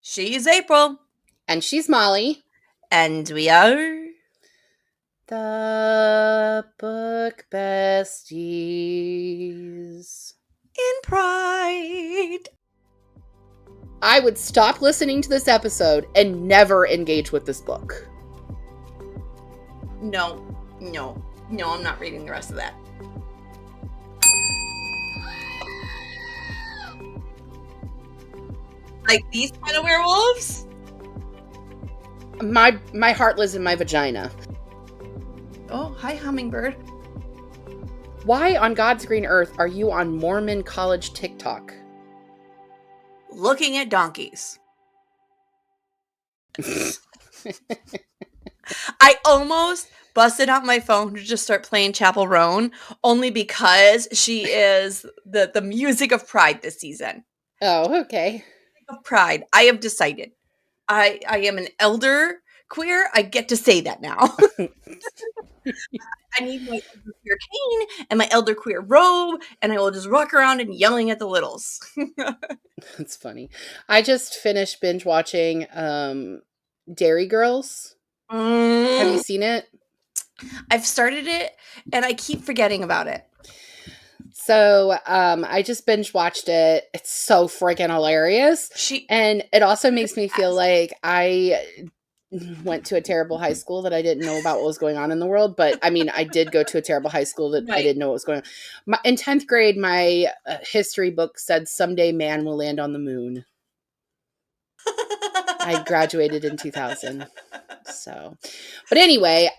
She's April. And she's Molly. And we are The Book Besties. in Pride. I would stop listening to this episode and never engage with this book. No, I'm not reading the rest of that. Like these kind of werewolves? My heart lives in my vagina. Oh, hi, hummingbird. Why on God's green earth are you on Mormon college TikTok? Looking at donkeys. I almost busted out my phone to just start playing Chapel Roan, only because she is the music of Pride this season. Oh, okay. Of Pride. I have decided. I am an elder queer. I get to say that now. I need my elder queer cane and my elder queer robe, and I will just walk around and yelling at the littles. That's funny. I just finished binge watching Dairy Girls. Have you seen it? I've started it and I keep forgetting about it. So I just binge watched it. It's so freaking hilarious. And it also makes me feel like I went to a terrible high school that I didn't know about what was going on in the world. But I mean, I did go to a terrible high school that I didn't know what was going on. In 10th grade, my history book said someday man will land on the moon. I graduated in 2000. So, but anyway,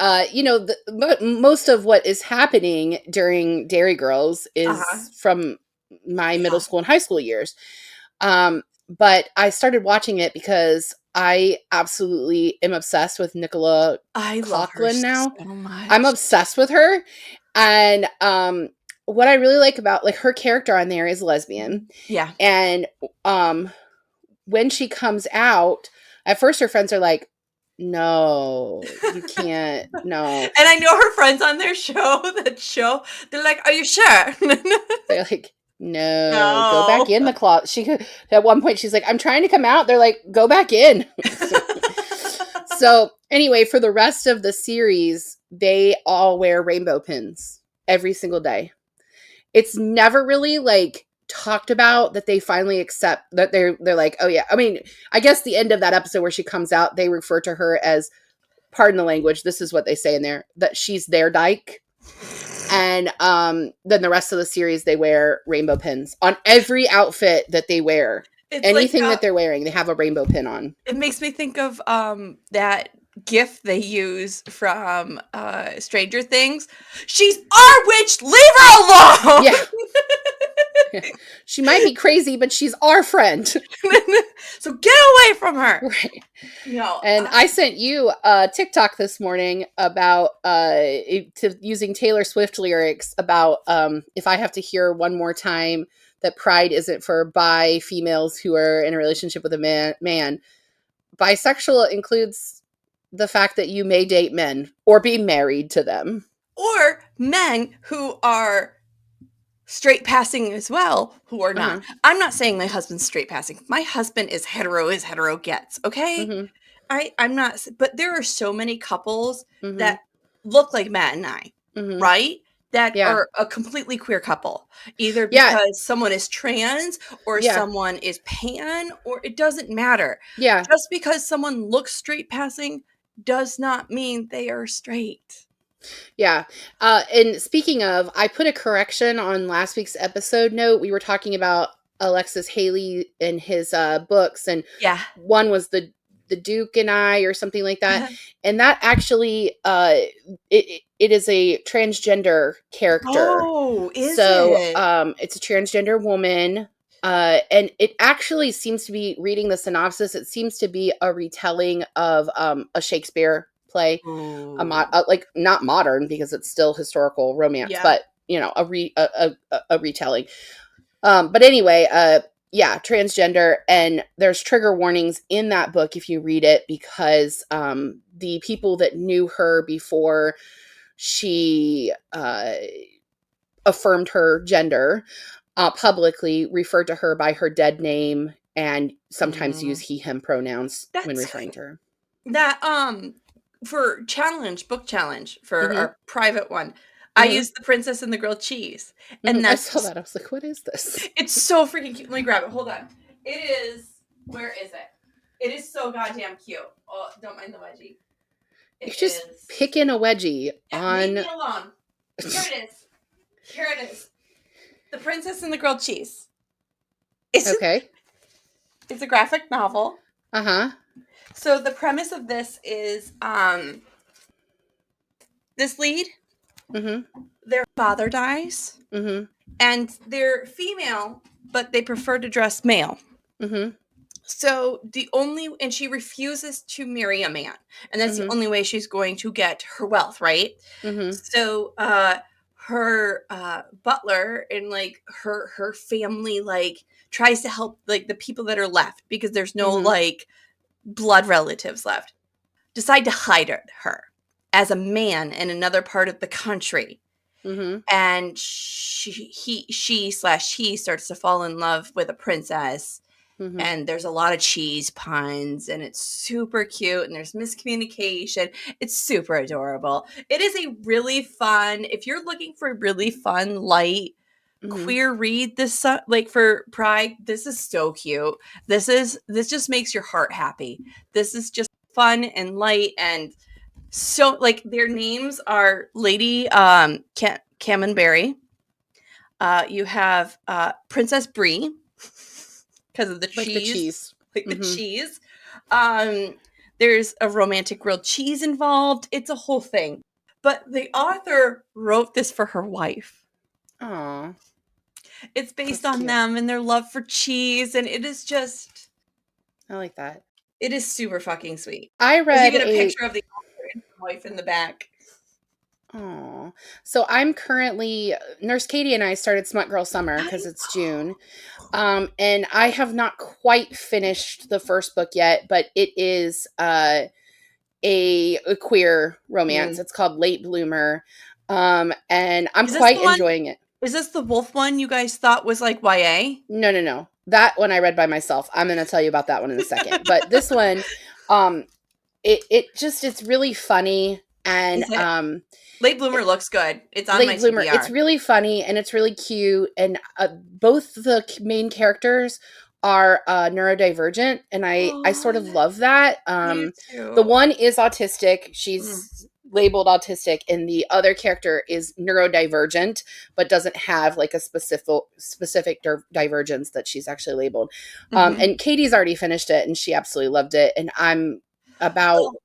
most of what is happening during Dairy Girls is from my middle school and high school years. But I started watching it because I absolutely am obsessed with Nicola Coughlan now. So much. I'm obsessed with her. And what I really like about her character on there is lesbian. Yeah. And when she comes out, at first her friends are like, no, you can't. No. And I know her friends on their show, they're like, are you sure? They're like, no, go back in the closet. At one point, she's like, I'm trying to come out. They're like, go back in. So anyway, for the rest of the series, they all wear rainbow pins every single day. It's never really talked about that they finally accept that they're like, oh yeah. I mean, I guess the end of that episode where she comes out, they refer to her as, pardon the language, this is what they say in there, that she's their dyke. And then the rest of the series, they wear rainbow pins on every outfit that they wear. It's anything that they're wearing, they have a rainbow pin on. It makes me think of that GIF they use from Stranger Things. She's our witch, leave her alone! Yeah. She might be crazy, but she's our friend. So get away from her. Right. No. And I sent you a TikTok this morning about using Taylor Swift lyrics about if I have to hear one more time that Pride isn't for bi females who are in a relationship with a man. Bisexual includes the fact that you may date men or be married to them. Or men who are straight passing as well, who are not. I'm not saying my husband's straight passing. My husband is hetero gets, okay? Mm-hmm. I'm not, but there are so many couples that look like Matt and I, right? That are a completely queer couple. Either because someone is trans or someone is pan, or it doesn't matter. Yeah. Just because someone looks straight passing does not mean they are straight. Yeah. And speaking of, I put a correction on last week's episode note. We were talking about Alexis Haley and his books, and one was the Duke and I, or something like that. And that actually, it is a transgender character. Oh, is so, it? It's a transgender woman. And it actually seems to be, reading the synopsis, it seems to be a retelling of a Shakespeare play, not modern because it's still historical romance, but a retelling. But anyway, transgender, and there's trigger warnings in that book if you read it, because the people that knew her before she affirmed her gender publicly referred to her by her dead name and sometimes use he, him pronouns when referring to her. That, for book challenge, for our private one, I used The Princess and the Grilled Cheese. And I saw that. I was like, what is this? It's so freaking cute. Let me grab it. Hold on. It is, where is it? It is so goddamn cute. Oh, don't mind the wedgie. You're just picking a wedgie on... Leave me alone. Here it is. Here it is. The Princess and the Grilled Cheese. Okay. It's a graphic novel. Uh-huh. So the premise of this is, this lead, their father dies, and they're female, but they prefer to dress male. So and she refuses to marry a man, and that's the only way she's going to get her wealth, right? So her butler and like her family like tries to help like the people that are left, because there's no like blood relatives left, decide to hide her as a man in another part of the country. And he starts to fall in love with a princess. And there's a lot of cheese puns, and it's super cute, and there's miscommunication. It's super adorable. It is a really fun, if you're looking for a really fun, light, queer read this, like for Pride, this is so cute. This just makes your heart happy. This is just fun and light, and so like their names are Lady Cammonberry. You have Princess Brie, because of the cheese. Like the cheese. There's a romantic grilled cheese involved. It's a whole thing. But the author wrote this for her wife. Aww. It's based on them and their love for cheese, and it is just... I like that. It is super fucking sweet. I read There's even a picture of the author and the wife in the back. Oh, so I'm currently... Nurse Katie and I started Smut Girl Summer because it's June. And I have not quite finished the first book yet, but it is a queer romance. It's called Late Bloomer. And I'm quite enjoying it. Is this the wolf one you guys thought was like YA? No. That one I read by myself. I'm going to tell you about that one in a second. But this one, it's really funny. And Late Bloomer looks good. It's on my TBR. It's really funny and it's really cute. And both the main characters are neurodivergent, and I sort of love that. The one is autistic. She's labeled autistic, and the other character is neurodivergent, but doesn't have like a specific divergence that she's actually labeled. And Katie's already finished it, and she absolutely loved it. And I'm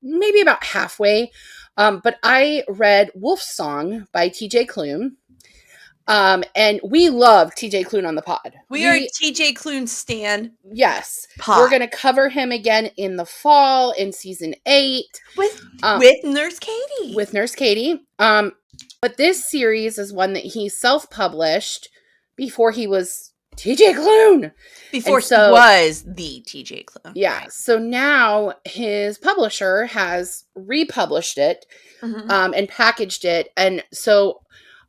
maybe about halfway. But I read Wolf's Song by TJ Klune. And we love TJ Klune on the pod. We are TJ Klune stan. Yes. Pod. We're going to cover him again in the fall in season 8. With Nurse Katie. With Nurse Katie. But this series is one that he self-published before he was TJ Klune. Before he was the TJ Klune. Yeah. Right. So now his publisher has republished it and packaged it. And so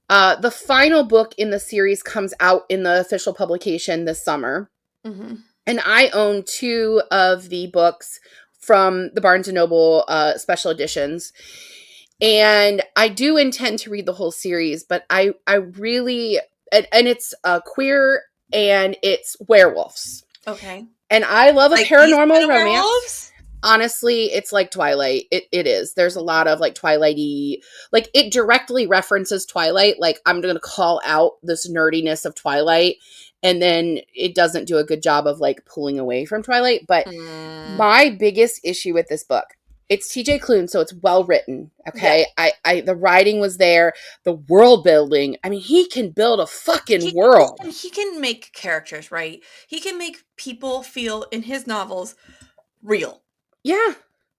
the final book in the series comes out in the official publication this summer. And I own 2 of the books from the Barnes & Noble special editions. And I do intend to read the whole series, but I really... And it's queer, and it's werewolves. Okay. And I love a paranormal romance. Werewolves? Honestly, it's like Twilight. It is. There's a lot of like Twilight-y, like it directly references Twilight. Like I'm going to call out this nerdiness of Twilight, and then it doesn't do a good job of like pulling away from Twilight. But my biggest issue with this book, it's TJ Klune, so it's well written. Okay. Yeah. The writing was there, the world building. I mean, he can build a fucking world. He can make characters, right? He can make people feel in his novels real. Yeah.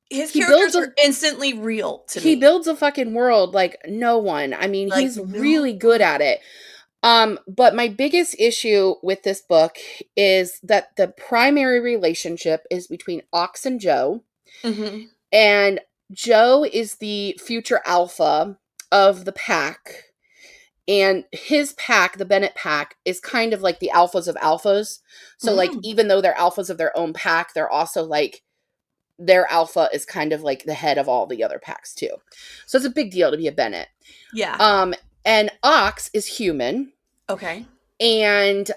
His characters are instantly real to me. He builds a fucking world like no one. I mean, like, he's really good at it. But my biggest issue with this book is that the primary relationship is between Ox and Joe. And Joe is the future alpha of the pack. And his pack, the Bennett pack, is kind of like the alphas of alphas. So, like, even though they're alphas of their own pack, they're also like, their alpha is kind of like the head of all the other packs too. So it's a big deal to be a Bennett. Yeah. And Ox is human. Okay. And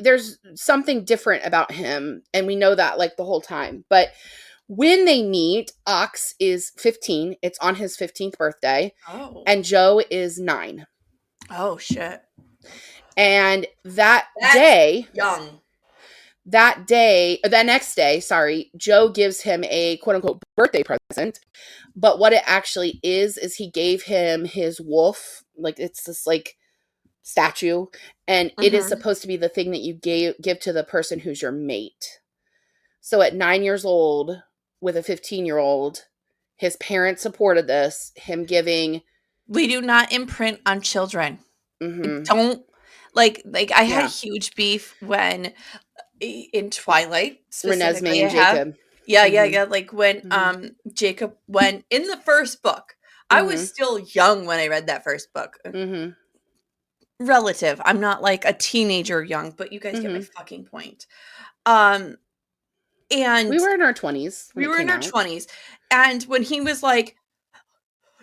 there's something different about him, and we know that like the whole time. But when they meet, Ox is 15. It's on his 15th birthday. Oh. And Joe is 9. Oh, shit. And that next day, sorry, Joe gives him a quote unquote birthday present. But what it actually is he gave him his wolf. Like, it's this like statue. And it is supposed to be the thing that you give to the person who's your mate. So at 9 years old, with a 15-year-old, his parents supported this, him giving. We do not imprint on children. Don't, like I had a huge beef when, in Twilight, specifically, Renesmee and Jacob. Yeah. Like when Jacob went in the first book. I was still young when I read that first book. Relative. I'm not like a teenager young, but you guys get my fucking point. And we were in our 20s. We were in our 20s. And when he was like,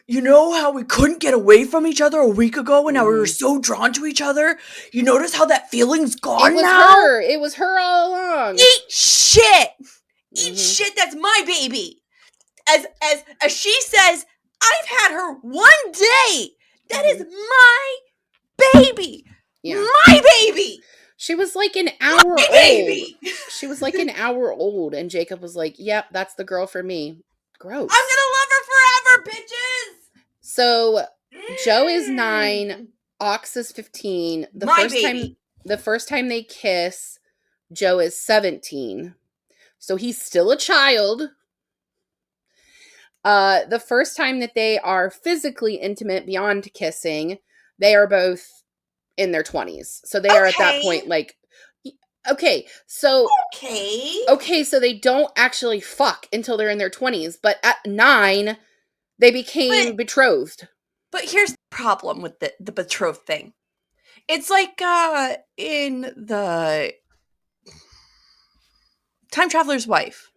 you know how we couldn't get away from each other a week ago and now we were so drawn to each other? You notice how that feeling's gone now? It was her all along. Eat shit! Eat shit, that's my baby! As she says, I've had her one day! That is my baby! Yeah. My baby! She was like an hour old. She was like an hour old, and Jacob was like, yep, that's the girl for me. Gross. I'm gonna love her forever, bitches! So, Joe is 9, Ox is 15. The first time they kiss, Joe is 17. So he's still a child. The first time that they are physically intimate beyond kissing, they are both in their 20s. So they are at that point like, okay, so they don't actually fuck until they're in their 20s, but at 9 they became betrothed. But here's the problem with the betrothed thing. It's like in the Time Traveler's Wife.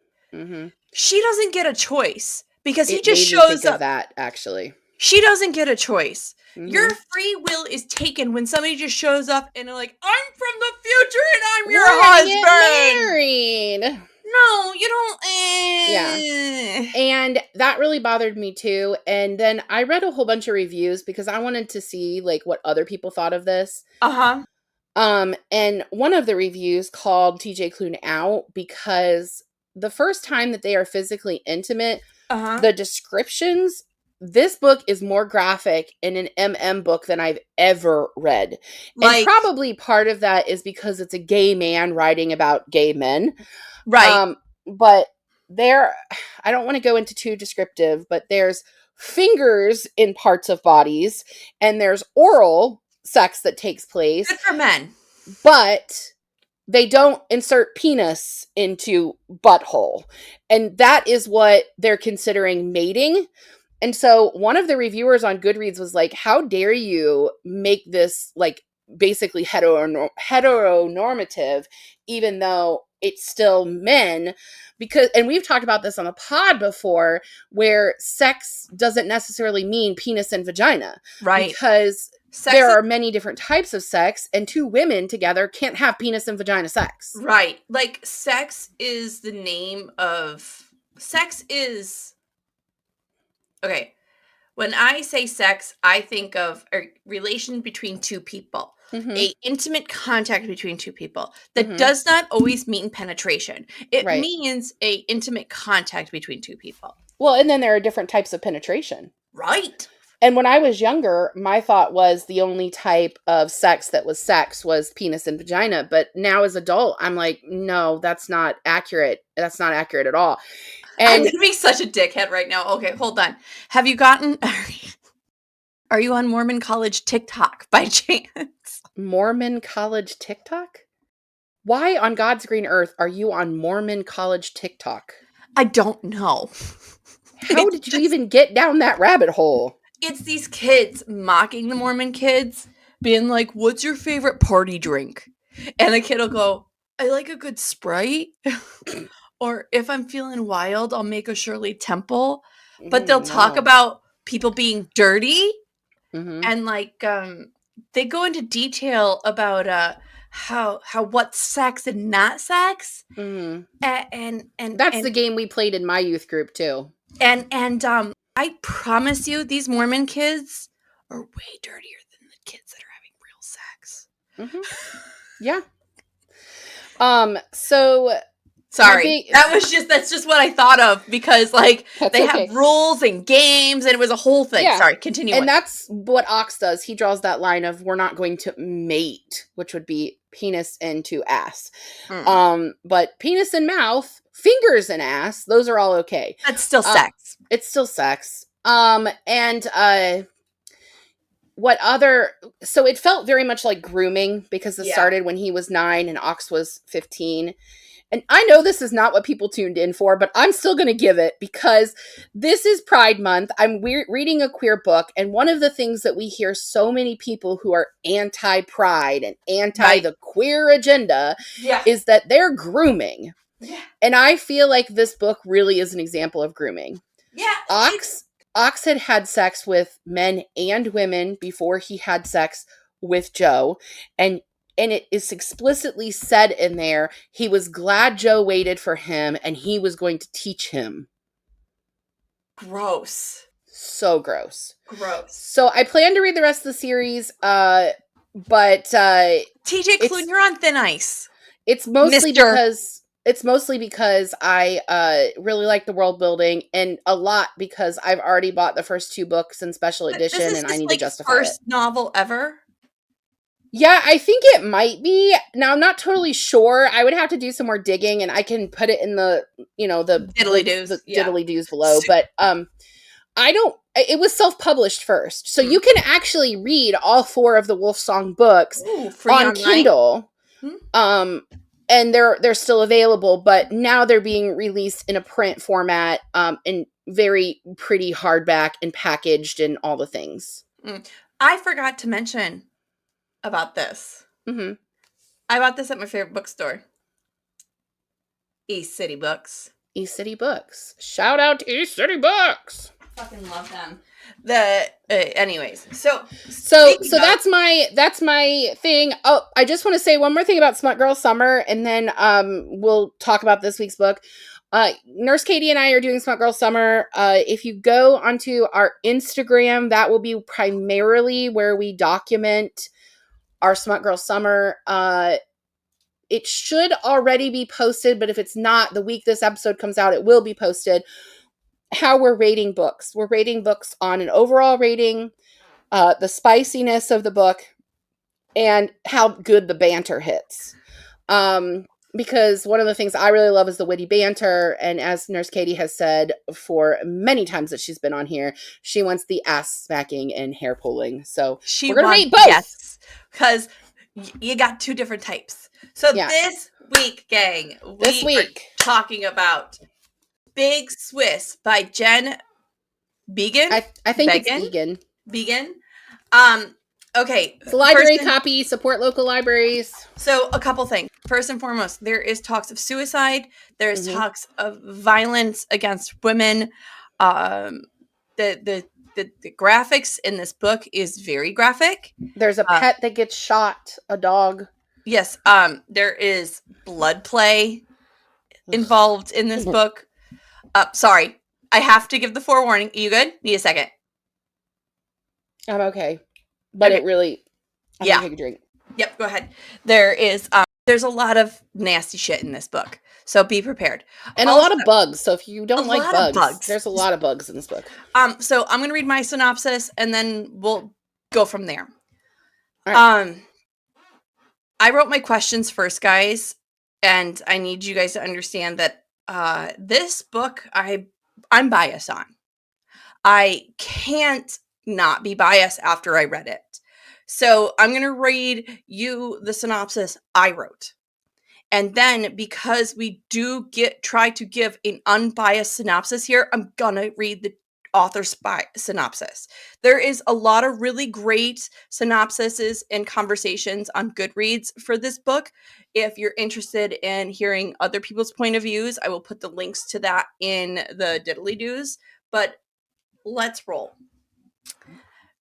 She doesn't get a choice because he just shows up. That actually, she doesn't get a choice. Your free will is taken when somebody just shows up and they're like, I'm from the future and I'm your husband. Get married. No, you don't. Yeah. And that really bothered me too. And then I read a whole bunch of reviews because I wanted to see like what other people thought of this. And one of the reviews called TJ Klune out because the first time that they are physically intimate, the descriptions, this book is more graphic in an MM book than I've ever read. Like, and probably part of that is because it's a gay man writing about gay men. Right. But I don't want to go into too descriptive, but there's fingers in parts of bodies and there's oral sex that takes place. Good for men. But they don't insert penis into butthole. And that is what they're considering mating. And so one of the reviewers on Goodreads was like, how dare you make this like basically heteronormative, even though it's still men? Because, and we've talked about this on the pod before, where sex doesn't necessarily mean penis and vagina. Right. Because there are many different types of sex, and two women together can't have penis and vagina sex. Right. Like, sex is the name of... Sex is... Okay. When I say sex, I think of a relation between two people. A intimate contact between two people. That does not always mean penetration. It means a intimate contact between two people. Well, and then there are different types of penetration. Right. And when I was younger, my thought was the only type of sex that was sex was penis and vagina. But now as adult, I'm like, no, that's not accurate. That's not accurate at all. And I'm going to be such a dickhead right now. Okay, hold on. Have you gotten... Are you on Mormon College TikTok by chance? Mormon College TikTok? Why on God's green earth are you on Mormon College TikTok? I don't know. How did you even get down that rabbit hole? it's these kids mocking the Mormon kids, being like, "What's your favorite party drink?" And the kid will go, "I like a good Sprite." Or if I'm feeling wild, I'll make a Shirley Temple. But they'll talk Wow. about people being dirty, Mm-hmm. and like they go into detail about how what's sex and not sex. Mm-hmm. That's And the game we played in my youth group too. and I promise you, these Mormon kids are way dirtier than the kids that are having real sex. Mm-hmm. Yeah. So Sorry, that's just what I thought of, because like that's they have okay. rules and games, and it was a whole thing. Yeah. Sorry, continue. And that's what Ox does. He draws that line of we're not going to mate, which would be penis into ass. But penis and mouth, fingers and ass, those are all okay. That's still sex. It's still sex. And what other so it felt very much like grooming, because it started when he was 9 and Ox was 15. And I know this is not what people tuned in for, but I'm still going to give it, because this is Pride Month. I'm reading a queer book, and one of the things that we hear so many people who are anti-pride and anti the queer agenda is that they're grooming. Yeah. And I feel like this book really is an example of grooming. Yeah. Ox had sex with men and women before he had sex with Joe, and it is explicitly said in there he was glad Joe waited for him and he was going to teach him. Gross. So gross. Gross. So I plan to read the rest of the series, but TJ Klune, you're on thin ice. It's mostly because I really like the world building, and a lot because I've already bought the first 2 books in special edition, and I need to justify it. First novel ever? Yeah, I think it might be. Now, I'm not totally sure. I would have to do some more digging, and I can put it in the diddly-doos below. But it was self-published first. So you can actually read all 4 of the Wolfsong books on Kindle. And they're still available, but now they're being released in a print format, in very pretty hardback and packaged and all the things. I forgot to mention about this. I bought this at my favorite bookstore, East City Books. East City Books. Shout out to East City Books. Fucking love them. Anyways, so that's my thing. Oh, I just want to say one more thing about Smut Girl Summer, and then we'll talk about this week's book. Nurse Katie and I are doing Smut Girl Summer. If you go onto our Instagram, that will be primarily where we document our Smut Girl Summer. It should already be posted, but if it's not, the week this episode comes out, it will be posted. How we're rating books. We're rating books on an overall rating, the spiciness of the book, and how good the banter hits. Because one of the things I really love is the witty banter, and as Nurse Katie has said for many times that she's been on here, she wants the ass smacking and hair pulling. So we're going to rate both. Yes, because you got 2 different types. So this week, gang, we are talking about Big Swiss by Jen Beagin. I think it's Beagin. Beagin. Okay. It's a library copy. Support local libraries. So a couple things. First and foremost, there is talks of suicide. There's talks of violence against women. The graphics in this book is very graphic. There's a pet that gets shot. A dog. Yes. There is blood play involved in this book. Sorry, I have to give the forewarning. Are you good? Need a second. I'm okay. But it really... I'm gonna take a drink. Yep, go ahead. There's a lot of nasty shit in this book, so be prepared. And also, a lot of bugs, so if you don't like bugs, there's a lot of bugs in this book. So I'm going to read my synopsis, and then we'll go from there. All right. I wrote my questions first, guys, and I need you guys to understand that this book I'm biased on. I can't not be biased after I read it. So I'm going to read you the synopsis I wrote. And then because we do try to give an unbiased synopsis here, I'm going to read author synopsis. There is a lot of really great synopsises and conversations on Goodreads for this book. If you're interested in hearing other people's point of views, I will put the links to that in the diddly-doos. But let's roll.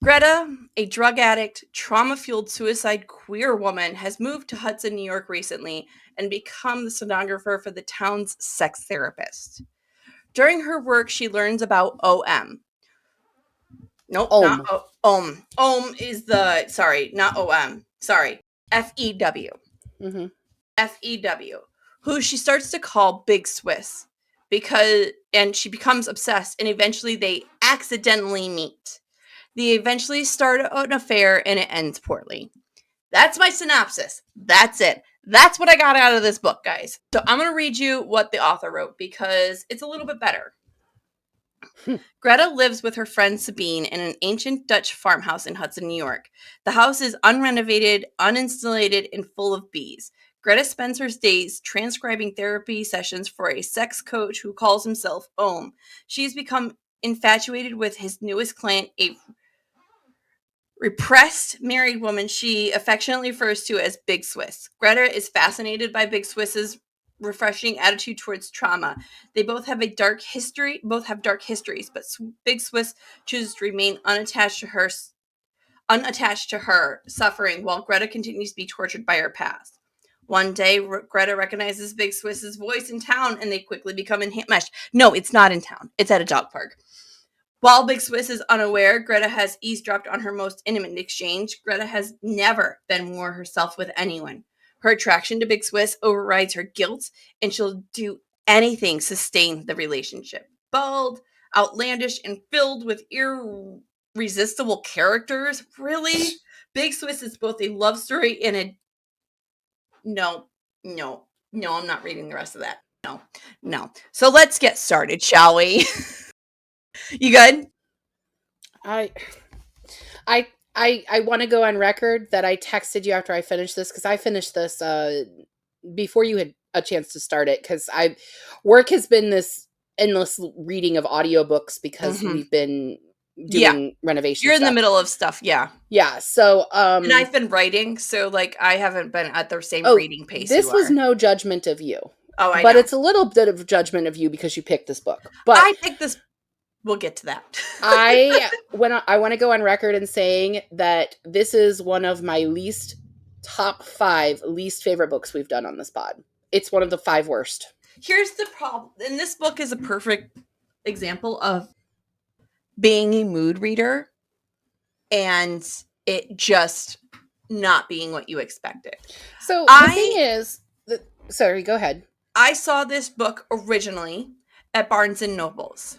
Greta, a drug addict, trauma-fueled suicide queer woman, has moved to Hudson, New York recently and become the sonographer for the town's sex therapist. During her work, she learns about OM. Nope, not OM. OM is the, sorry, not OM. Sorry, FEW. Mm-hmm. FEW, who she starts to call Big Swiss and she becomes obsessed, and eventually they accidentally meet. They eventually start an affair and it ends poorly. That's my synopsis. That's it. That's what I got out of this book, guys. So I'm going to read you what the author wrote because it's a little bit better. Greta lives with her friend Sabine in an ancient Dutch farmhouse in Hudson, New York. The house is unrenovated, uninsulated, and full of bees. Greta spends her days transcribing therapy sessions for a sex coach who calls himself Ohm. She's become infatuated with his newest client, a repressed married woman she affectionately refers to as Big Swiss. Greta is fascinated by Big Swiss's refreshing attitude towards trauma. They both have dark histories, but Big Swiss chooses to remain unattached to her suffering, while Greta continues to be tortured by her past. One day, Greta recognizes Big Swiss's voice in town, and they quickly become enmeshed. No, it's not in town. It's at a dog park. While Big Swiss is unaware, Greta has eavesdropped on her most intimate exchange. Greta has never been more herself with anyone. Her attraction to Big Swiss overrides her guilt, and she'll do anything to sustain the relationship. Bold, outlandish, and filled with irresistible characters. Really? Big Swiss is both a love story and a... No, I'm not reading the rest of that. No. So let's get started, shall we? You good? I want to go on record that I texted you after I finished this, because I finished this before you had a chance to start it, because work has been this endless reading of audiobooks because we've been doing renovation You're stuff. In the middle of stuff, yeah. So and I've been writing, so like I haven't been at the same reading pace. This was no judgment of you. I but know. It's a little bit of judgment of you because you picked this book. But I picked this. We'll get to that. I want to go on record in saying that this is one of my top 5 least favorite books we've done on this pod. It's one of the 5 worst. Here's the problem. And this book is a perfect example of being a mood reader and it just not being what you expected. So the thing is, sorry, go ahead. I saw this book originally at Barnes & Noble's.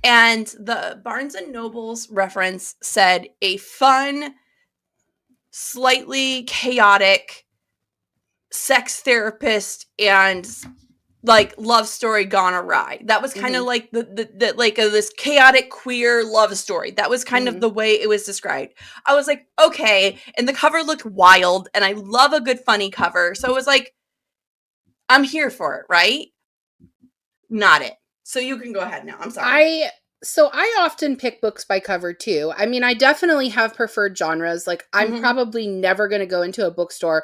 And the Barnes & Noble's reference said a fun, slightly chaotic sex therapist and like love story gone awry. That was kind of like the like this chaotic queer love story. That was kind of the way it was described. I was like, okay. And the cover looked wild, and I love a good funny cover. So it was like, I'm here for it, right? Not it. So you can go ahead now. I'm sorry. I often pick books by cover too. I mean, I definitely have preferred genres. Like, I'm probably never going to go into a bookstore,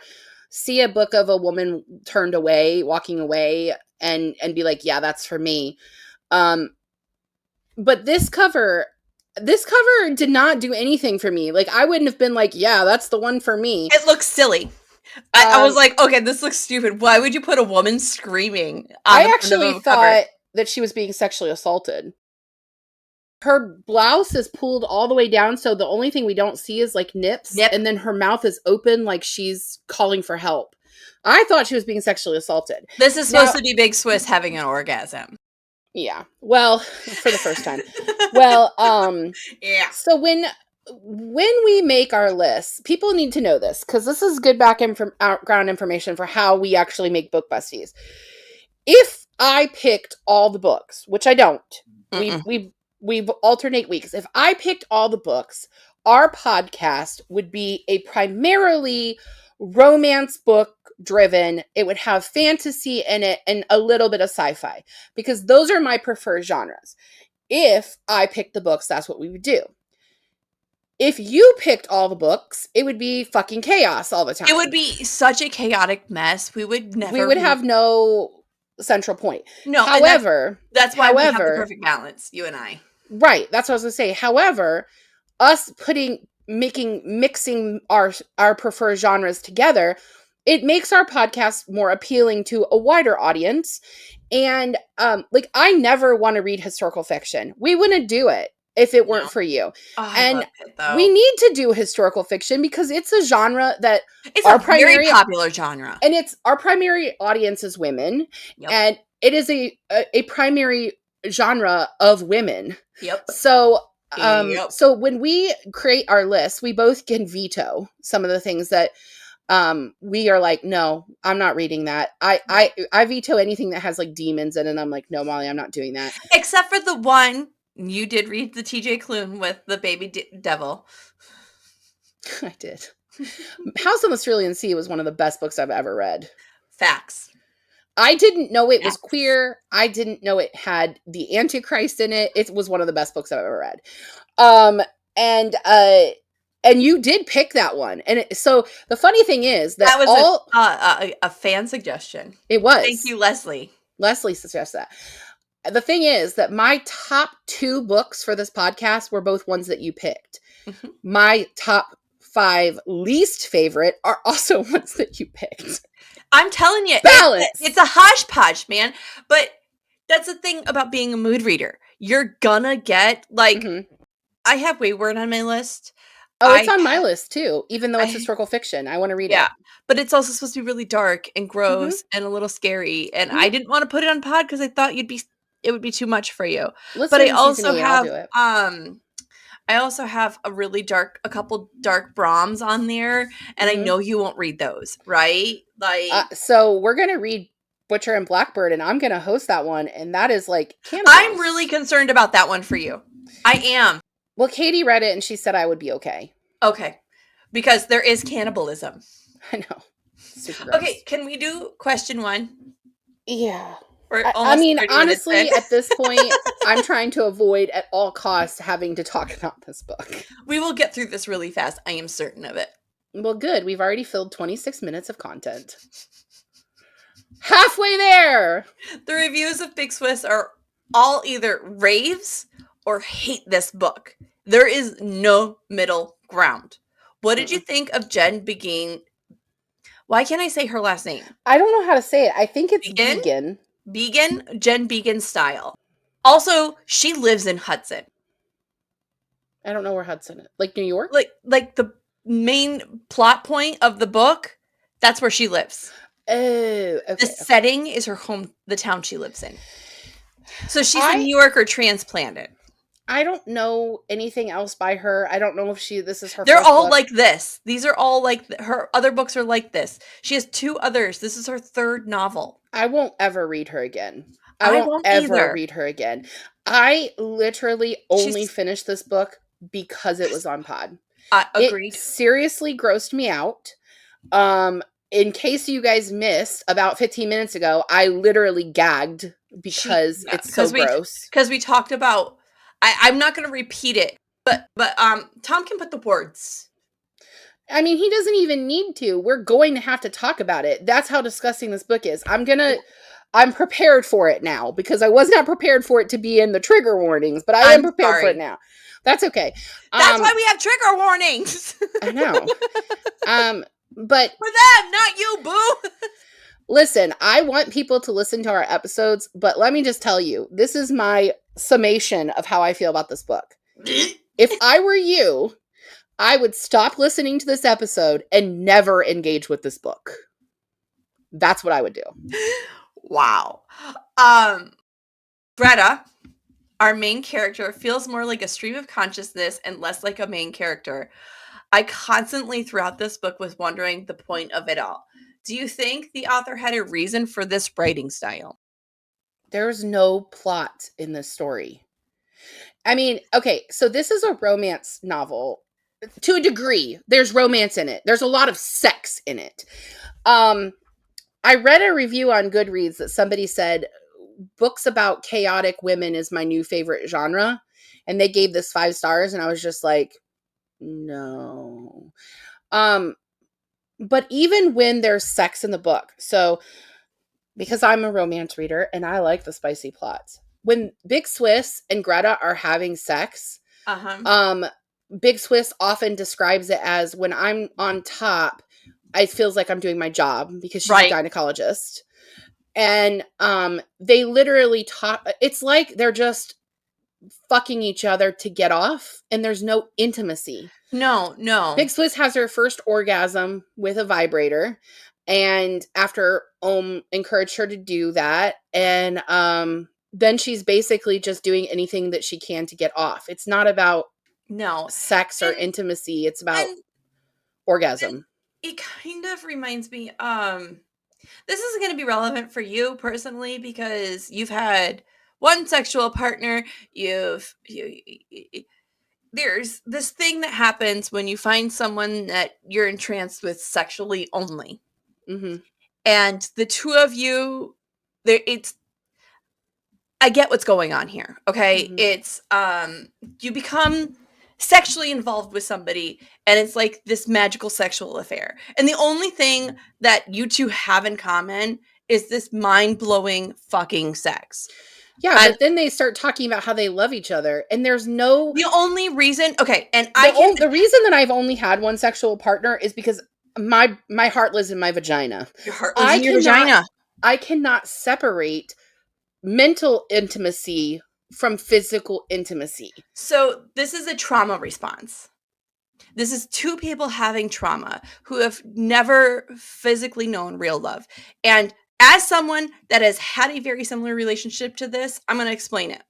see a book of a woman walking away, and be like, yeah, that's for me. But this cover did not do anything for me. Like, I wouldn't have been like, yeah, that's the one for me. It looks silly. I was like, okay, this looks stupid. Why would you put a woman screaming? I actually thought that she was being sexually assaulted. Her blouse is pulled all the way down, so the only thing we don't see is like nips, and then her mouth is open like she's calling for help. I thought she was being sexually assaulted. This is supposed to be Big Swiss having an orgasm. Yeah. Well, for the first time. Well, yeah. So when we make our lists, people need to know this, because this is good background information for how we actually make Book Besties. If I picked all the books, which I don't, we alternate weeks. If I picked all the books, our podcast would be a primarily romance book driven. It would have fantasy in it and a little bit of sci-fi, because those are my preferred genres. if I picked the books, that's what we would do. If you picked all the books, it would be fucking chaos all the time. It would be such a chaotic mess. We would have no central point. No, however, that's why we have the perfect balance, you and I. Right. That's what I was going to say. However, us mixing our preferred genres together, it makes our podcast more appealing to a wider audience. And like, I never want to read historical fiction. We wouldn't do it if it weren't for you. Oh, and love it, though. We need to do historical fiction because it's a genre that it's a very popular genre, and it's our primary audience is women, and it is a primary genre of women. Yep. So so when we create our list, we both can veto some of the things that we are like, no, I'm not reading that. I veto anything that has like demons in it. And I'm like, no, Molly, I'm not doing that. Except for the one you did read, the TJ Klune with the baby devil. I did. House on the Cerulean Sea was one of the best books I've ever read. Facts. I didn't know it was queer. I didn't know it had the Antichrist in it. It was one of the best books I've ever read. And you did pick that one. And so the funny thing is that was a fan suggestion. It was. Thank you, Leslie. Leslie suggested that. The thing is that my top 2 books for this podcast were both ones that you picked. Mm-hmm. My top 5 least favorite are also ones that you picked. I'm telling you, balance. It's a hodgepodge, man. But that's the thing about being a mood reader. You're gonna get like, I have Wayward on my list. Oh, it's on my list too, even though it's historical fiction. I want to read it. Yeah, but it's also supposed to be really dark and gross and a little scary. And I didn't want to put it on pod because I thought it would be too much for you. But I also have I also have a couple dark Brahms on there, and I know you won't read those, right? Like, so we're gonna read Butcher and Blackbird, and I'm gonna host that one, and that is like cannibals. I'm really concerned about that one for you. I am. Well, Katie read it, and she said I would be okay. Okay, because there is cannibalism. I know. Super gross. Okay, can we do question 1? Yeah. I mean, honestly, at this point, I'm trying to avoid at all costs having to talk about this book. We will get through this really fast. I am certain of it. Well, good. We've already filled 26 minutes of content. Halfway there! The reviews of Big Swiss are all either raves or hate this book. There is no middle ground. What did you think of Jen Beagin? Why can't I say her last name? I don't know how to say it. I think it's Beagin. Beagin, Jen Beagin style. Also, she lives in Hudson. I don't know where Hudson is. Like New York? Like the main plot point of the book, that's where she lives. Oh, okay. The setting is her home, the town she lives in. So she's a New Yorker transplanted. I don't know anything else by her. I don't know if this is her They're first all book. like this. These are all like her other books are like this. She has 2 others. This is her 3rd novel. I won't ever read her again. I won't ever read her again. I literally only finished this book because it was on pod. Agreed. It seriously grossed me out. In case you guys missed, about 15 minutes ago, I literally gagged because it's so gross. Because we talked about, I'm not going to repeat it, but Tom can put the words. I mean, he doesn't even need to. We're going to have to talk about it. That's how disgusting this book is. I'm prepared for it now because I was not prepared for it to be in the trigger warnings, but I am prepared for it now. That's okay. That's why we have trigger warnings. I know. But for them, not you, boo. Listen, I want people to listen to our episodes, but let me just tell you, this is my summation of how I feel about this book. If I were you, I would stop listening to this episode and never engage with this book. That's what I would do. Wow. Greta, our main character, feels more like a stream of consciousness and less like a main character. I constantly throughout this book was wondering the point of it all. Do you think the author had a reason for this writing style? There's no plot in this story. I mean, okay, so this is a romance novel. To a degree, there's romance in it. There's a lot of sex in it. I read a review on Goodreads that somebody said, books about chaotic women is my new favorite genre. And they gave this 5 stars, and I was just like, no. But even when there's sex in the book, so because I'm a romance reader and I like the spicy plots, when Big Swiss and Greta are having sex, Big Swiss often describes it as, when I'm on top, it feels like I'm doing my job, because she's a gynecologist. And they literally talk, it's like they're just fucking each other to get off, and there's no intimacy. No. Big Swiss has her first orgasm with a vibrator, and after encouraged her to do that, and then she's basically just doing anything that she can to get off. It's not about sex or intimacy. It's about orgasm. It kind of reminds me, this isn't going to be relevant for you personally, because you've had one sexual partner. There's this thing that happens when you find someone that you're entranced with sexually only. Mm-hmm. And the two of you, I get what's going on here. Okay. Mm-hmm. It's, you become sexually involved with somebody, and it's like this magical sexual affair. And the only thing that you two have in common is this mind-blowing fucking sex. Yeah, but then they start talking about how they love each other, and there's no... The only reason... Okay, and the reason that I've only had one sexual partner is because my heart lives in my vagina. Your heart lives in your vagina. I cannot separate mental intimacy from physical intimacy. So this is a trauma response. This is two people having trauma who have never physically known real love. And as someone that has had a very similar relationship to this, I'm going to explain it.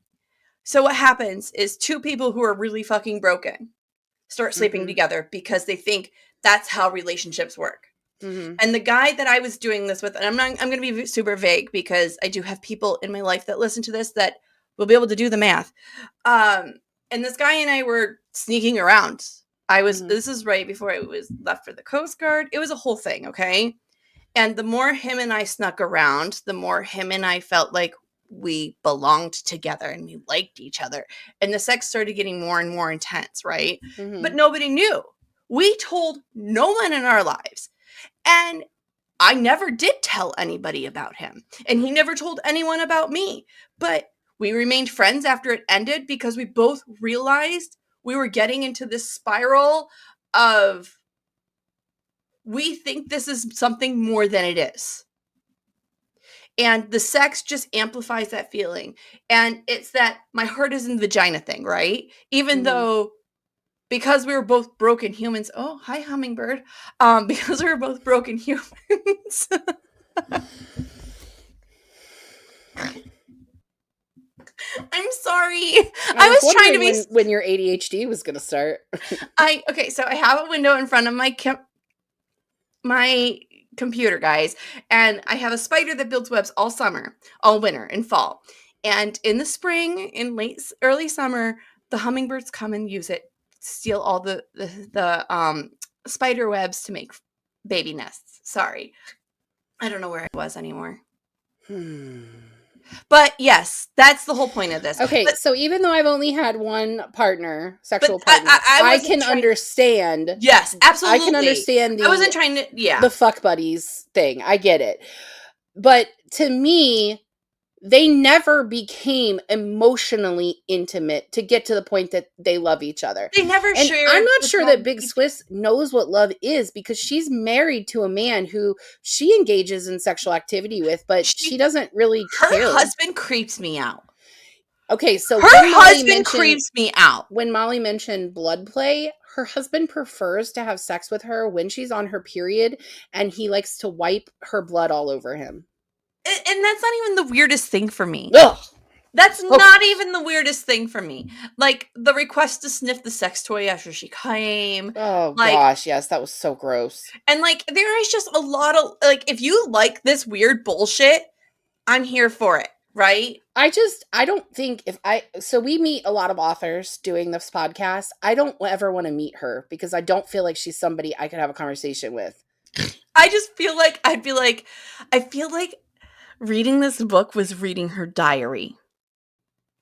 So what happens is two people who are really fucking broken start sleeping together because they think that's how relationships work. Mm-hmm. And the guy that I was doing this with, and I'm going to be super vague because I do have people in my life that listen to this that will be able to do the math. And this guy and I were sneaking around. This is right before I was left for the Coast Guard. It was a whole thing. Okay. And the more him and I snuck around, the more him and I felt like we belonged together and we liked each other. And the sex started getting more and more intense, right? Mm-hmm. But nobody knew. We told no one in our lives. And I never did tell anybody about him. And he never told anyone about me. But we remained friends after it ended because we both realized we were getting into this spiral of, we think this is something more than it is. And the sex just amplifies that feeling. And it's that my heart is in the vagina thing, right? Even though, because we were both broken humans. Oh, hi, hummingbird. Because we were both broken humans. I'm sorry. I was trying to be when your ADHD was going to start. Okay, so I have a window in front of my computer, guys, and I have a spider that builds webs all summer, all winter and fall. And in the spring, in early summer, the hummingbirds come and use it, steal all the spider webs to make baby nests. Sorry. I don't know where I was anymore. But yes, that's the whole point of this. Okay, so even though I've only had one sexual partner, I can understand. Yes, absolutely. I can understand I wasn't trying to, the fuck buddies thing. I get it. But to me, they never became emotionally intimate to get to the point that they love each other. They never shared. I'm not sure that Big Swiss knows what love is, because she's married to a man who she engages in sexual activity with, but she doesn't really care. Her husband creeps me out. Okay, so her husband creeps me out. When Molly mentioned blood play, her husband prefers to have sex with her when she's on her period, and he likes to wipe her blood all over him. And that's not even the weirdest thing for me. Ugh. That's not even the weirdest thing for me. Like, the request to sniff the sex toy after she came. Oh, gosh, yes, that was so gross. And, like, there is just a lot of, like, if you like this weird bullshit, I'm here for it, right? I don't think so we meet a lot of authors doing this podcast. I don't ever want to meet her because I don't feel like she's somebody I could have a conversation with. I just feel like I feel like Reading this book was reading her diary.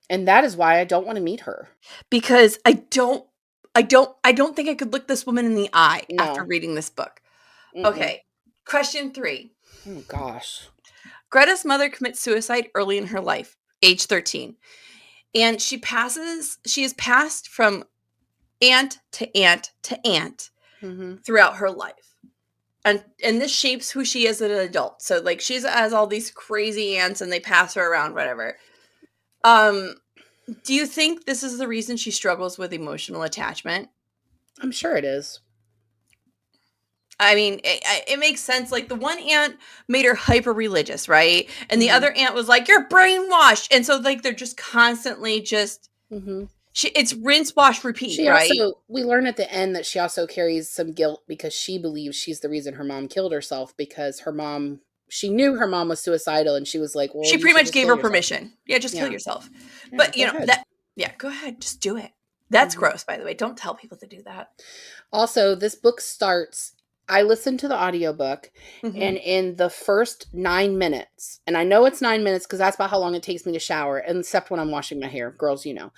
And that is why I don't want to meet her. Because I don't think I could look this woman in the eye after No. reading this book. Mm-mm. Okay. Question 3. Oh, gosh. Greta's mother commits suicide early in her life, age 13. And she is passed from aunt to aunt to aunt throughout her life. And this shapes who she is as an adult. So like she has all these crazy aunts and they pass her around, whatever. Do you think this is the reason she struggles with emotional attachment? I'm sure it is. I mean, it makes sense. Like the one aunt made her hyper religious, right? And the other aunt was like, "You're brainwashed," and so like they're just constantly just it's rinse, wash, repeat, right? We learn at the end that she also carries some guilt because she believes she's the reason her mom killed herself because she knew her mom was suicidal and she was like, well, She you pretty should much just gave kill her yourself. permission. Yeah, just kill yourself. Yeah, but go ahead. go ahead, just do it. That's gross, by the way. Don't tell people to do that. Also, this book starts, I listened to the audiobook, and in the first 9 minutes, and I know it's 9 minutes because that's about how long it takes me to shower, except when I'm washing my hair. Girls, you know.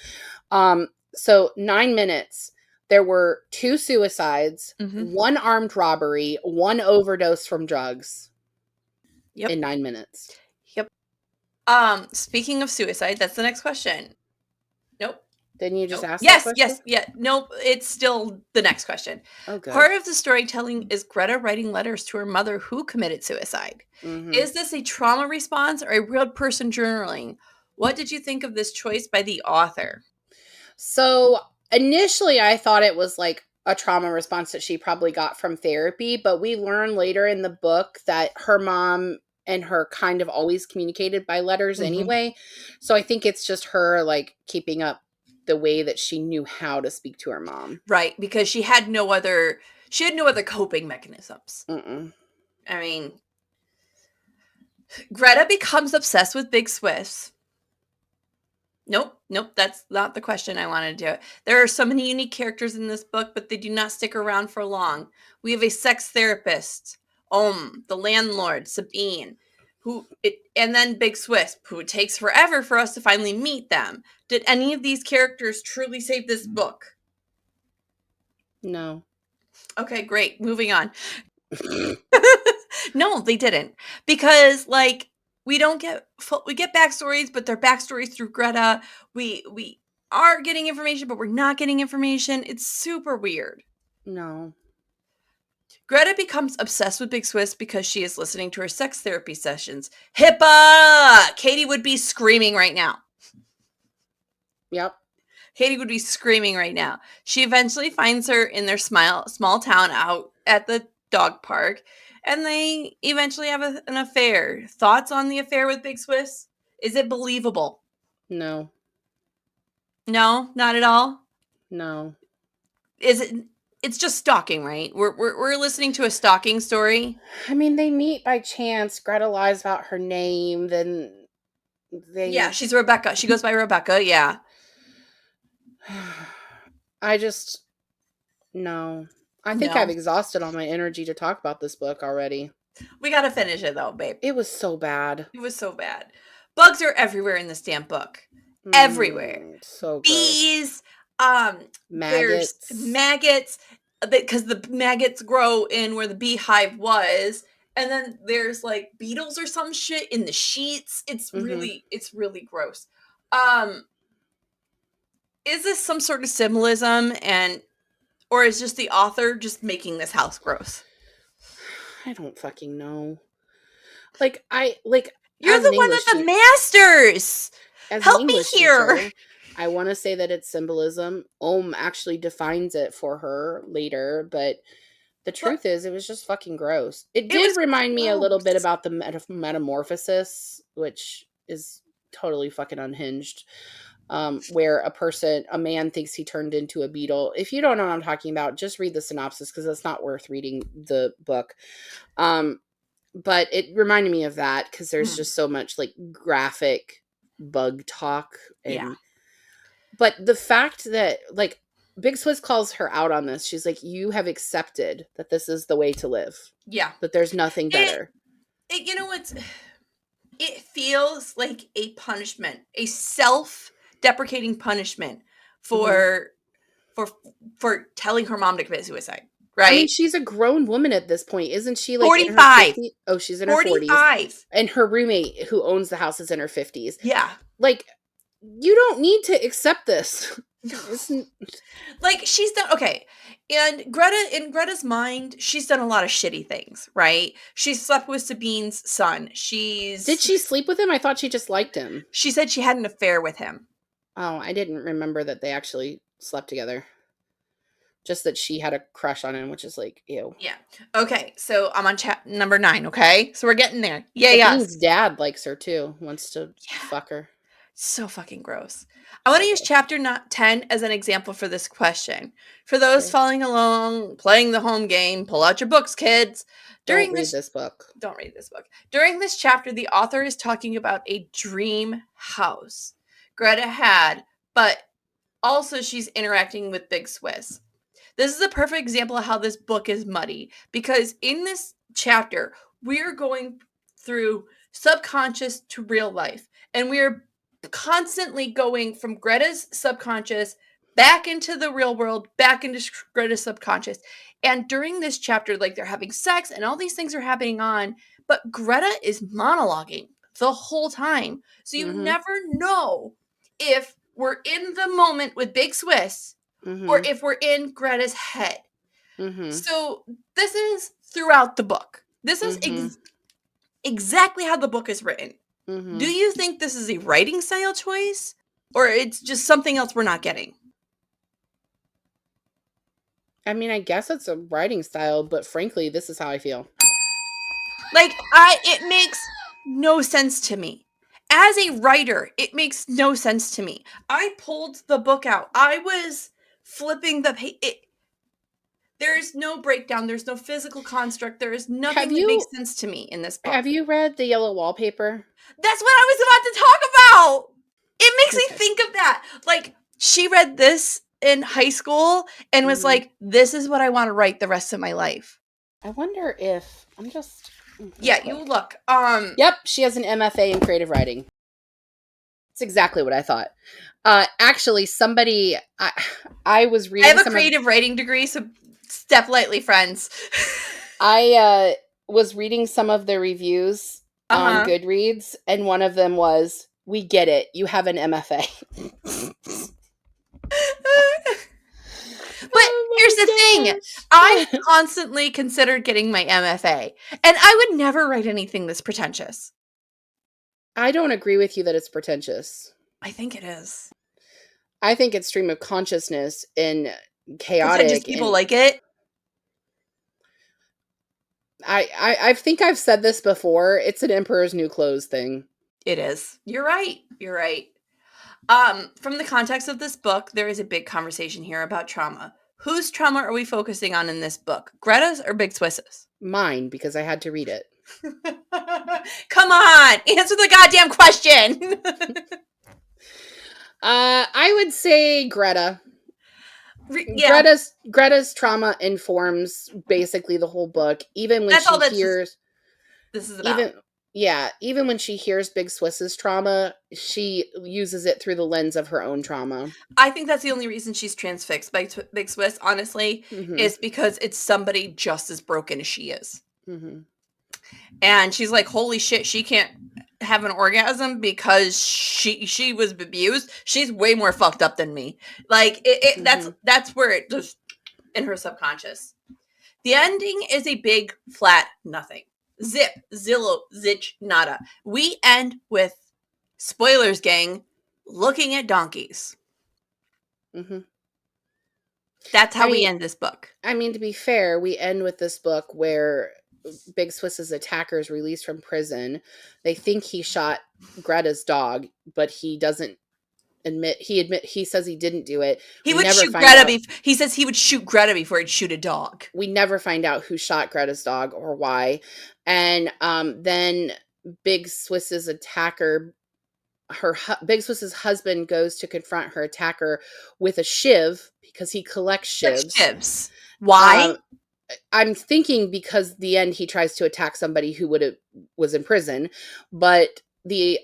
So 9 minutes, there were 2 suicides, 1 armed robbery, 1 overdose from drugs in 9 minutes. Yep. Speaking of suicide, that's the next question. Nope. Didn't you just ask that question? Yes, yeah. Nope, it's still the next question. Oh, good. Part of the storytelling is Greta writing letters to her mother who committed suicide. Is this a trauma response or a real person journaling? What did you think of this choice by the author? So initially I thought it was like a trauma response that she probably got from therapy, but we learn later in the book that her mom and her kind of always communicated by letters anyway. So I think it's just her like keeping up the way that she knew how to speak to her mom. Right, because she had no other coping mechanisms. I mean, Greta becomes obsessed with Big Swiss. Nope, that's not the question I wanted to do. There are so many unique characters in this book, but they do not stick around for long. We have a sex therapist, the landlord, Sabine, and then Big Swiss, who it takes forever for us to finally meet them. Did any of these characters truly save this book? No. Okay, great. Moving on. No, they didn't. Because like we get backstories, but they're backstories through Greta. We are getting information, but we're not getting information. It's super weird. No. Greta becomes obsessed with Big Swiss because she is listening to her sex therapy sessions. HIPAA! Katie would be screaming right now. Yep. Katie would be screaming right now. She eventually finds her in their small town out at the dog park, and they eventually have an affair. Thoughts on the affair with Big Swiss? Is it believable? No. No, not at all. No. Is it? It's just stalking, right? We're listening to a stalking story. I mean, they meet by chance. Greta lies about her name. Then she's Rebecca. She goes by Rebecca. Yeah. No. I think I've exhausted all my energy to talk about this book already. We gotta finish it though, babe. It was so bad. It was so bad. Bugs are everywhere in this damn book. Everywhere. So gross. Bees, maggots. There's maggots, because the maggots grow in where the beehive was. And then there's like beetles or some shit in the sheets. It's really gross. Is this some sort of symbolism or is just the author just making this house gross? I don't fucking know. You're the one with the masters. Help me here. Teacher, I want to say that it's symbolism. Actually defines it for her later, but the truth is, it was just fucking gross. It did remind me a little bit about the metamorphosis, which is totally fucking unhinged. Where a man thinks he turned into a beetle. If you don't know what I'm talking about, just read the synopsis because it's not worth reading the book. But it reminded me of that because there's just so much like graphic bug talk. But the fact that like Big Swiss calls her out on this, she's like, you have accepted that this is the way to live. Yeah. That there's nothing better. You know what's... it feels like a punishment, a self-deprecating punishment for for telling her mom to commit suicide, I mean, right? she's a grown woman at this point. Isn't she like in her 45. 50s? Oh, she's in her 40s. 45. And her roommate who owns the house is in her 50s. Yeah. Like, you don't need to accept this. Like, she's done okay. And Greta, in Greta's mind, she's done a lot of shitty things, right? She slept with Sabine's son. Did she sleep with him? I thought she just liked him. She said she had an affair with him. Oh, I didn't remember that they actually slept together. Just that she had a crush on him, which is like, ew. Yeah. Okay, so I'm on number 9, okay? So we're getting there. Yay, Sabine's yes. dad likes her too, wants to fuck her. So fucking gross. I want to use chapter 10 as an example for this question. For those following along, playing the home game, pull out your books, kids. Don't read this book. Don't read this book. During this chapter, the author is talking about a dream house Greta had, but also she's interacting with Big Swiss. This is a perfect example of how this book is muddy, because in this chapter, we're going through subconscious to real life, and we're constantly going from Greta's subconscious back into the real world, back into Greta's subconscious. And during this chapter, like, they're having sex and all these things are happening on, but Greta is monologuing the whole time. So you never know if we're in the moment with Big Swiss or if we're in Greta's head. So this is throughout the book. This is exactly how the book is written. Do you think this is a writing style choice, or it's just something else we're not getting? I mean, I guess it's a writing style, but frankly, this is how I feel. Like, it makes no sense to me. As a writer, it makes no sense to me. I pulled the book out. I was flipping the page. There is no breakdown. There's no physical construct. There is nothing that makes sense to me in this book. Have you read The Yellow Wallpaper? That's what I was about to talk about. It makes me think of that. Like, she read this in high school and was like, this is what I want to write the rest of my life. I wonder if I'm just yeah, you look. Yep, she has an MFA in creative writing. It's exactly what I thought. Actually, somebody I was reading. I have a creative writing degree, so step lightly, friends. I was reading some of the reviews on Goodreads, and one of them was, "We get it. You have an MFA." But here's the thing. I've constantly considered getting my MFA, and I would never write anything this pretentious. I don't agree with you that it's pretentious. I think it is. I think it's stream of consciousness and chaotic. Pretentious people like it. I think I've said this before. It's an Emperor's New Clothes thing. It is. You're right. You're right. From the context of this book, there is a big conversation here about trauma. Whose trauma are we focusing on in this book? Greta's or Big Swiss's? Mine, because I had to read it. Come on, answer the goddamn question. I would say Greta. Yeah. Greta's trauma informs basically the whole book. Even when she hears this is about. Even when she hears Big Swiss's trauma, she uses it through the lens of her own trauma. I think that's the only reason she's transfixed by Big Swiss, honestly, is because it's somebody just as broken as she is. And she's like, holy shit, she can't have an orgasm because she was abused. She's way more fucked up than me. Like, that's where it just, in her subconscious. The ending is a big flat nothing. Zip, zillow, zitch, nada. We end with, spoilers, gang, looking at donkeys. That's how we end this book. I mean, to be fair, we end with this book where Big Swiss's attacker is released from prison. They think he shot Greta's dog, but he doesn't he says he didn't do it. He would shoot Greta. He says he would shoot Greta before he'd shoot a dog. We never find out who shot Greta's dog or why. And then Big Swiss's attacker, Big Swiss's husband, goes to confront her attacker with a shiv because he collects shivs. Why? I'm thinking because the end he tries to attack somebody who was in prison, but the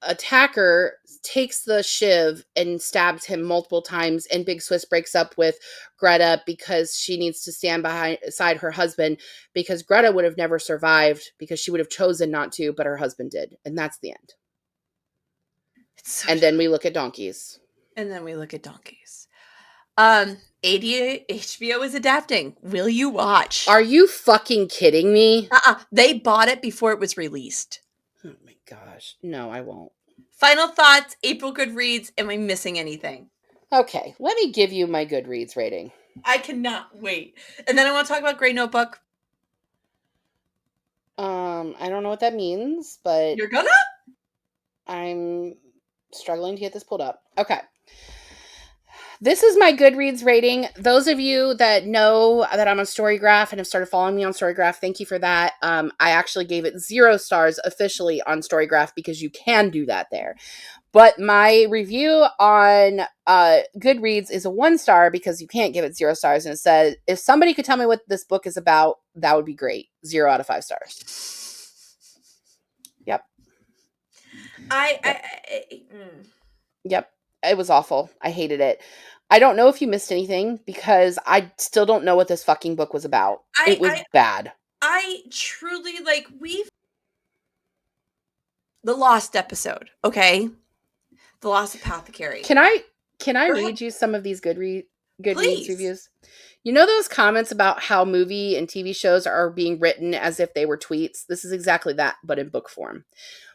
attacker takes the shiv and stabs him multiple times, and Big Swiss breaks up with Greta because she needs to stand beside her husband, because Greta would have never survived because she would have chosen not to, but her husband did. And that's the end. And then we look at donkeys. And then we look at donkeys. HBO is adapting. Will you watch? Are you fucking kidding me? They bought it before it was released. Oh my gosh. No, I won't. Final thoughts, April Goodreads. Am I missing anything? Okay, let me give you my Goodreads rating. I cannot wait. And then I want to talk about Grey Notebook. I don't know what that means, but You're gonna? I'm struggling to get this pulled up. Okay. This is my Goodreads rating. Those of you that know that I'm on Storygraph and have started following me on Storygraph, thank you for that. I actually gave it 0 stars officially on Storygraph because you can do that there. But my review on Goodreads is a 1 star because you can't give it 0 stars. And it says, if somebody could tell me what this book is about, that would be great. 0 out of 5 stars. Yep. Yep. It was awful. I hated it. I don't know if you missed anything because I still don't know what this fucking book was about. It was bad. I truly, like, the Lost episode, okay? The Lost Apothecary. Can I read you some of these Goodreads reviews? You know those comments about how movie and TV shows are being written as if they were tweets? This is exactly that, but in book form.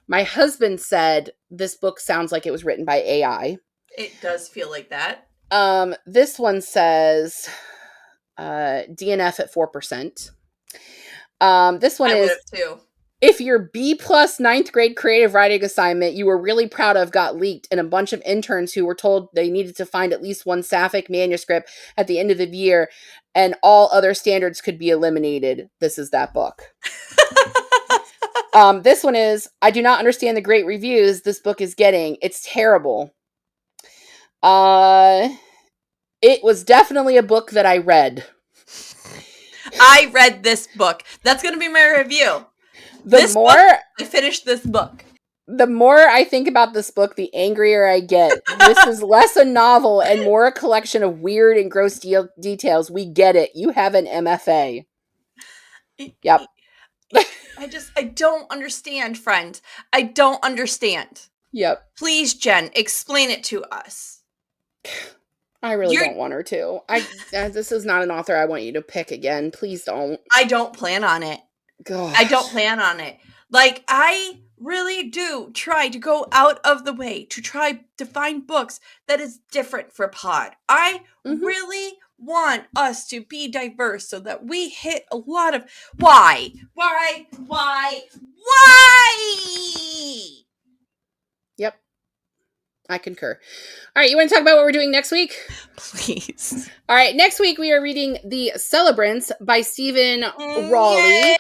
My husband said this book sounds like it was written by AI. It does feel like that. This one says DNF at 4%. This one is too. If your B+ 9th grade creative writing assignment you were really proud of got leaked and a bunch of interns who were told they needed to find at least one sapphic manuscript at the end of the year and all other standards could be eliminated, this is that book. This one is, I do not understand the great reviews this book is getting. It's terrible. It was definitely a book that I read. I read this book. That's going to be my review. I finished this book. The more I think about this book, the angrier I get. This is less a novel and more a collection of weird and gross details. We get it. You have an MFA. Yep. I don't understand, friend. I don't understand. Yep. Please, Jen, explain it to us. I really don't want her to. This is not an author I want you to pick again. Please don't. I don't plan on it. Gosh. I don't plan on it. Like, I really do try to go out of the way to try to find books that is different for pod. I really want us to be diverse so that we hit a lot of why? Yep. I concur. All right, you want to talk about what we're doing next week? Please. All right, next week we are reading The Celebrants by Stephen Rowley.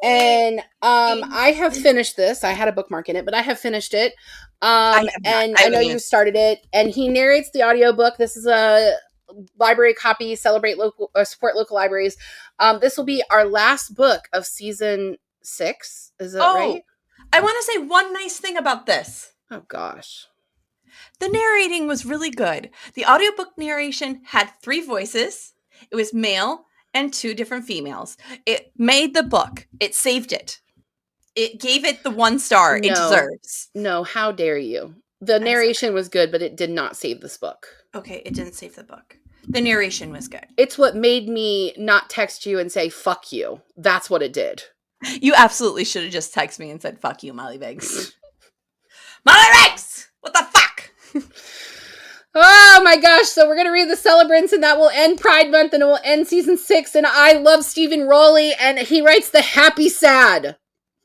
And I have finished this. I had a bookmark in it, but I have finished it. And I know you started it. And he narrates the audiobook. This is a library copy. Support local libraries. This will be our last book of season 6. Is it right? I want to say one nice thing about this. Oh gosh. The narrating was really good. The audiobook narration had 3 voices. It was male and 2 different females. It made the book. It saved it. It gave it the 1 star it deserves. No, how dare you? The narration was good, but it did not save this book. Okay, it didn't save the book. The narration was good. It's what made me not text you and say, fuck you. That's what it did. You absolutely should have just texted me and said, fuck you, Molly Biggs. Molly Biggs! What the fuck? Oh my gosh, so we're going to read The Celebrants and that will end Pride Month and it will end season 6 and I love Stephen Rowley and he writes the happy sad.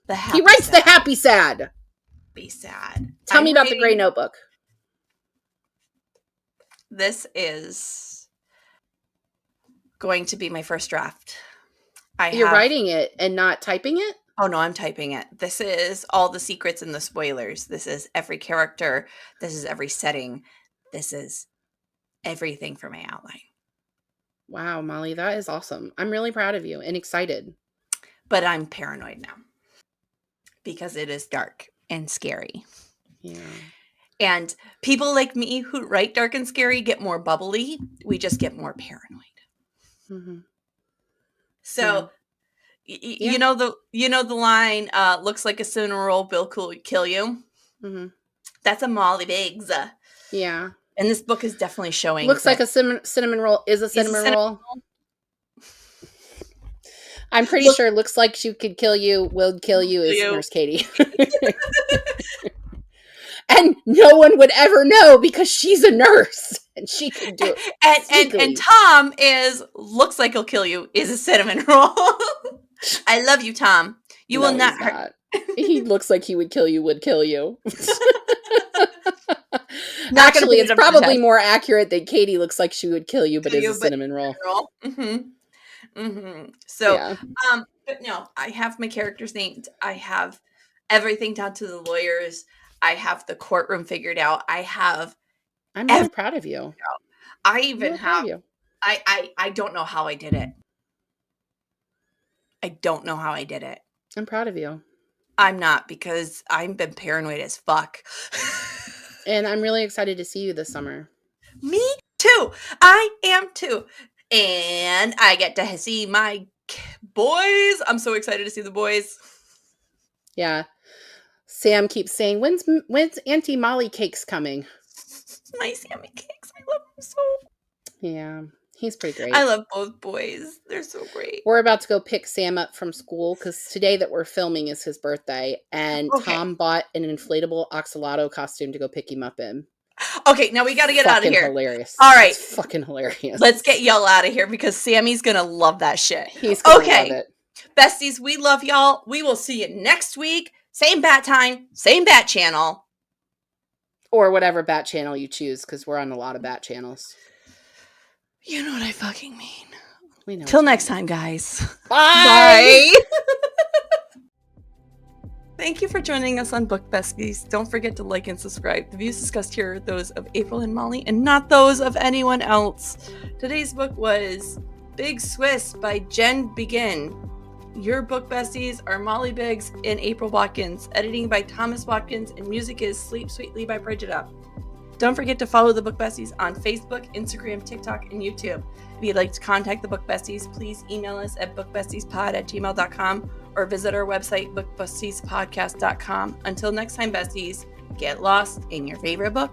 The happy sad. Be sad. Tell me about the Grey Notebook. This is going to be my first draft. You're writing it and not typing it? Oh no, I'm typing it. This is all the secrets and the spoilers. This is every character. This is every setting. This is everything for my outline. Wow, Molly, that is awesome. I'm really proud of you and excited. But I'm paranoid now. Because it is dark and scary. Yeah. And people like me who write dark and scary get more bubbly. We just get more paranoid. Mm-hmm. So, Yeah. you know the line, looks like a cinnamon roll, Bill could kill you. Mm-hmm. That's a Molly Biggs. Yeah. And this book is definitely showing Looks that like a cinnamon roll is a cinnamon roll. I'm pretty Look- sure looks like she could kill you, will kill you is Nurse Katie. And no one would ever know because she's a nurse and she can do it. And Tom looks like he'll kill you is a cinnamon roll. I love you, Tom. You will not hurt. He looks like he would kill you, Actually, it's probably more accurate that Katie looks like she would kill you, but is a cinnamon roll. Mm-hmm. Mm-hmm. So, yeah. But no, I have my characters named. I have everything down to the lawyers. I have the courtroom figured out. I'm really proud of you. I even have. I don't know how I did it. I don't know how I did it. I'm proud of you. I'm not, because I've been paranoid as fuck. And I'm really excited to see you this summer. Me too. I am too. And I get to see my boys. I'm so excited to see the boys. Yeah. Sam keeps saying, when's Auntie Molly Cakes coming? My Sammy Cakes. I love him so. Yeah. He's pretty great. I love both boys. They're so great. We're about to go pick Sam up from school because today that we're filming is his birthday. And Tom bought an inflatable axolotl costume to go pick him up in. Okay, now we got to get out of here. Hilarious. All right. It's fucking hilarious. Let's get y'all out of here because Sammy's going to love that shit. He's going to love it. Besties, we love y'all. We will see you next week. Same bat time, same bat channel. Or whatever bat channel you choose, because we're on a lot of bat channels. You know what I fucking mean. We know. Till next time, guys. Bye. Bye. Thank you for joining us on Book Besties. Don't forget to like and subscribe. The views discussed here are those of April and Molly and not those of anyone else. Today's book was Big Swiss by Jen Beagin. Your Book Besties are Molly Biggs and April Watkins. Editing by Thomas Watkins, and music is Sleep Sweetly by Brigida. Don't forget to follow the Book Besties on Facebook, Instagram, TikTok, and YouTube. If you'd like to contact the Book Besties, please email us at bookbestiespod@gmail.com or visit our website, bookbestiespodcast.com. Until next time, besties, get lost in your favorite book.